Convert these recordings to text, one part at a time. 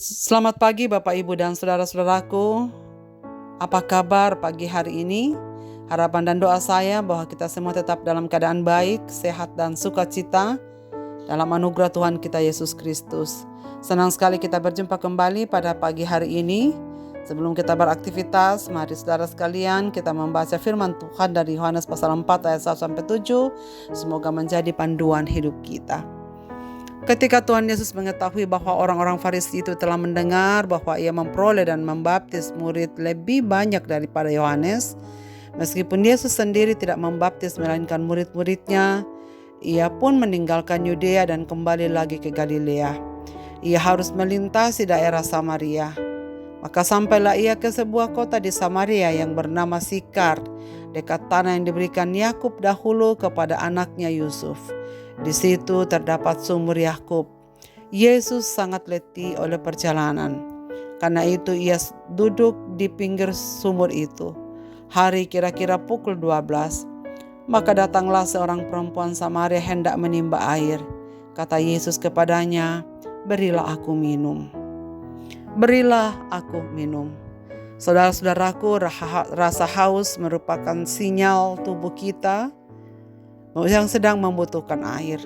Selamat pagi Bapak Ibu dan saudara-saudaraku. Apa kabar pagi hari ini? Harapan dan doa saya bahwa kita semua tetap dalam keadaan baik, sehat dan sukacita dalam anugerah Tuhan kita Yesus Kristus. Senang sekali kita berjumpa kembali pada pagi hari ini. Sebelum kita beraktivitas, mari saudara sekalian kita membaca firman Tuhan dari Yohanes pasal 4 ayat 1-7. Semoga menjadi panduan hidup kita. Ketika Tuhan Yesus mengetahui bahwa orang-orang Farisi itu telah mendengar bahwa ia memperoleh dan membaptis murid lebih banyak daripada Yohanes, meskipun Yesus sendiri tidak membaptis melainkan murid-muridnya, ia pun meninggalkan Yudea dan kembali lagi ke Galilea. Ia harus melintasi daerah Samaria. Maka sampailah ia ke sebuah kota di Samaria yang bernama Sikar, dekat tanah yang diberikan Yakub dahulu kepada anaknya Yusuf. Di situ terdapat sumur Yakub. Yesus sangat letih oleh perjalanan. Karena itu ia duduk di pinggir sumur itu. Hari kira-kira pukul 12. Maka datanglah seorang perempuan Samaria hendak menimba air. Kata Yesus kepadanya, "Berilah aku minum." Berilah aku minum. Saudara-saudaraku, rasa haus merupakan sinyal tubuh kita yang sedang membutuhkan air.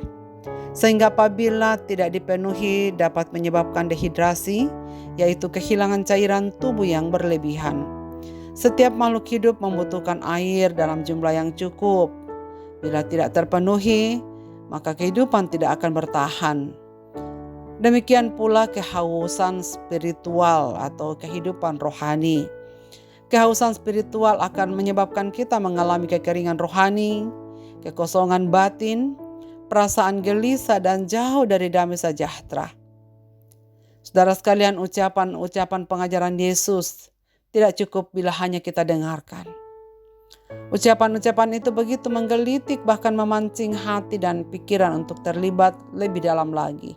Sehingga apabila tidak dipenuhi dapat menyebabkan dehidrasi, yaitu kehilangan cairan tubuh yang berlebihan. Setiap makhluk hidup membutuhkan air dalam jumlah yang cukup. Bila tidak terpenuhi, maka kehidupan tidak akan bertahan. Demikian pula kehausan spiritual atau kehidupan rohani. Kehausan spiritual akan menyebabkan kita mengalami kekeringan rohani, kekosongan batin, perasaan gelisah dan jauh dari damai sejahtera. Saudara sekalian, ucapan pengajaran Yesus tidak cukup bila hanya kita dengarkan. Ucapan-ucapan itu begitu menggelitik bahkan memancing hati dan pikiran untuk terlibat lebih dalam lagi.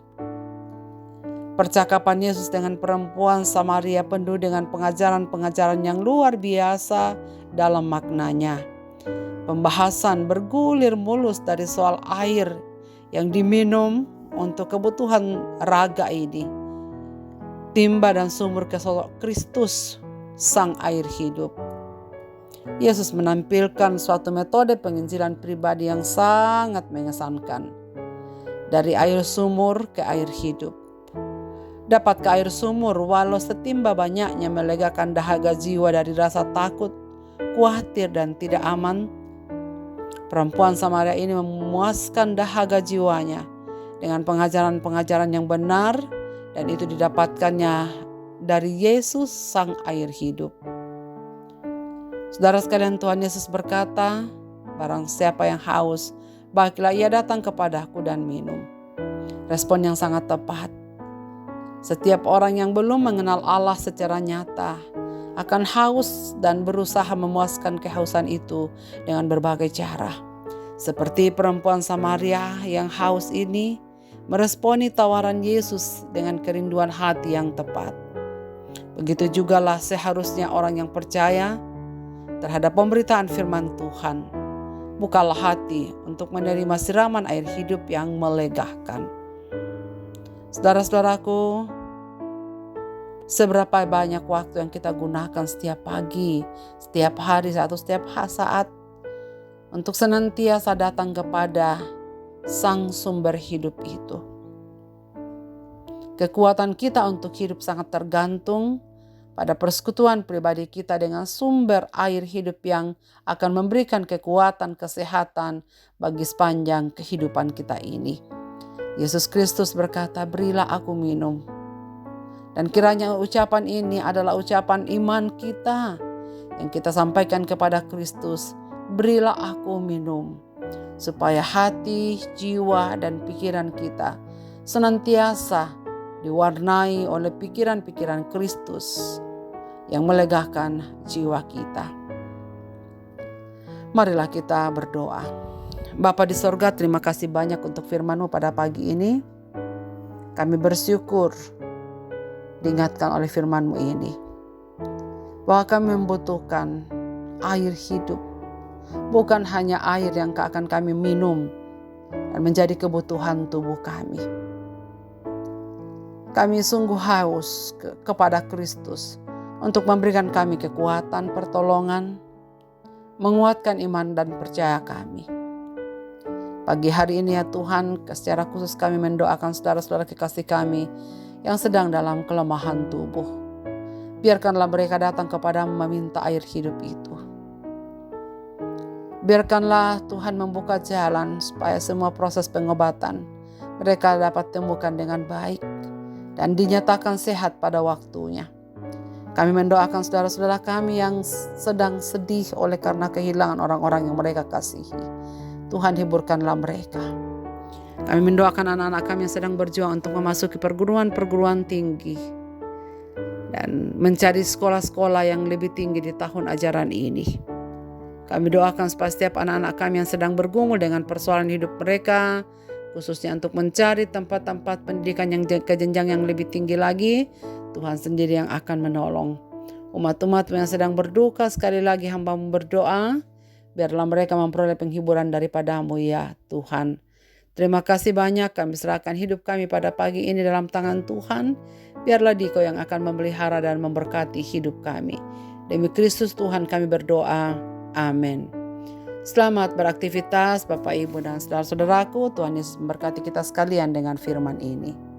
Percakapan Yesus dengan perempuan Samaria penuh dengan pengajaran-pengajaran yang luar biasa dalam maknanya. Pembahasan bergulir mulus dari soal air yang diminum untuk kebutuhan raga ini. Timba dan sumber ke sosok Kristus, sang air hidup. Yesus menampilkan suatu metode penginjilan pribadi yang sangat mengesankan. Dari air sumur ke air hidup. Dapat ke air sumur walau setimba banyaknya melegakan dahaga jiwa dari rasa takut, khawatir dan tidak aman. Perempuan Samaria ini memuaskan dahaga jiwanya dengan pengajaran-pengajaran yang benar dan itu didapatkannya dari Yesus sang air hidup. Saudara sekalian, Tuhan Yesus berkata, "Barang siapa yang haus, baiklah ia datang kepadaku dan minum." Respon yang sangat tepat. Setiap orang yang belum mengenal Allah secara nyata akan haus dan berusaha memuaskan kehausan itu dengan berbagai cara. Seperti perempuan Samaria yang haus ini meresponi tawaran Yesus dengan kerinduan hati yang tepat. Begitu jugalah seharusnya orang yang percaya terhadap pemberitaan firman Tuhan. Bukalah hati untuk menerima siraman air hidup yang melegakan. Saudara-saudaraku, seberapa banyak waktu yang kita gunakan setiap pagi, setiap hari, atau setiap saat untuk senantiasa datang kepada sang sumber hidup itu. Kekuatan kita untuk hidup sangat tergantung pada persekutuan pribadi kita dengan sumber air hidup yang akan memberikan kekuatan, kesehatan bagi sepanjang kehidupan kita ini. Yesus Kristus berkata, "Berilah aku minum." Dan kiranya ucapan ini adalah ucapan iman kita yang kita sampaikan kepada Kristus. "Berilah aku minum." Supaya hati, jiwa, dan pikiran kita senantiasa diwarnai oleh pikiran-pikiran Kristus yang melegakan jiwa kita. Marilah kita berdoa. Bapa di sorga, terima kasih banyak untuk firman-Mu pada pagi ini. Kami bersyukur diingatkan oleh firman-Mu ini bahwa kami membutuhkan air hidup, bukan hanya air yang akan kami minum dan menjadi kebutuhan tubuh kami. Kami sungguh haus kepada Kristus untuk memberikan kami kekuatan, pertolongan, menguatkan iman dan percaya kami. Pagi hari ini ya Tuhan, secara khusus kami mendoakan saudara-saudara kekasih kami yang sedang dalam kelemahan tubuh. Biarkanlah mereka datang kepadamu meminta air hidup itu. Biarkanlah Tuhan membuka jalan supaya semua proses pengobatan mereka dapat temukan dengan baik dan dinyatakan sehat pada waktunya. Kami mendoakan saudara-saudara kami yang sedang sedih oleh karena kehilangan orang-orang yang mereka kasihi. Tuhan hiburkanlah mereka. Kami mendoakan anak-anak kami yang sedang berjuang untuk memasuki perguruan-perguruan tinggi dan mencari sekolah-sekolah yang lebih tinggi di tahun ajaran ini. Kami doakan supaya setiap anak-anak kami yang sedang bergumul dengan persoalan hidup mereka, khususnya untuk mencari tempat-tempat pendidikan yang ke jenjang yang lebih tinggi lagi, Tuhan sendiri yang akan menolong. Umat-umat yang sedang berduka, sekali lagi hamba-Mu berdoa, biarlah mereka memperoleh penghiburan daripadamu ya Tuhan. Terima kasih banyak, kami serahkan hidup kami pada pagi ini dalam tangan Tuhan. Biarlah Dikau yang akan memelihara dan memberkati hidup kami. Demi Kristus Tuhan kami berdoa. Amin. Selamat beraktivitas Bapak Ibu dan saudara-saudaraku. Tuhan Yesus memberkati kita sekalian dengan firman ini.